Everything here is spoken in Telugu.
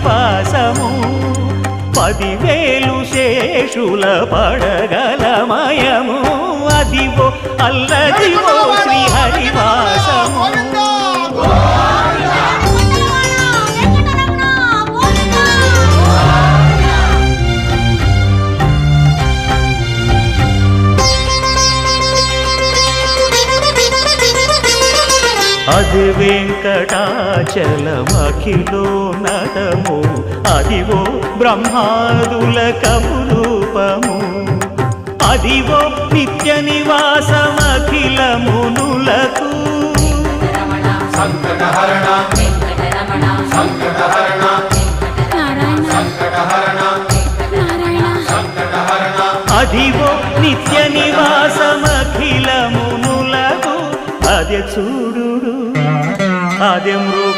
శ్రీహరివాసము 10,000 శేషుల పడగలమయము అదివో అల్లదివో శ్రీహరివాసము అది వెంకటాచలమఖిలోన్నతము అదివో బ్రహ్మాదుల కపురూపము అదివో నిత్య నివాసమఖిల మునులకు సంకటహరణ సంకటహరణ సంకటహరణ సంకటహరణ అదివో నిత్య నివాసమఖిల మునులకు అదే చూడు అదే మృగ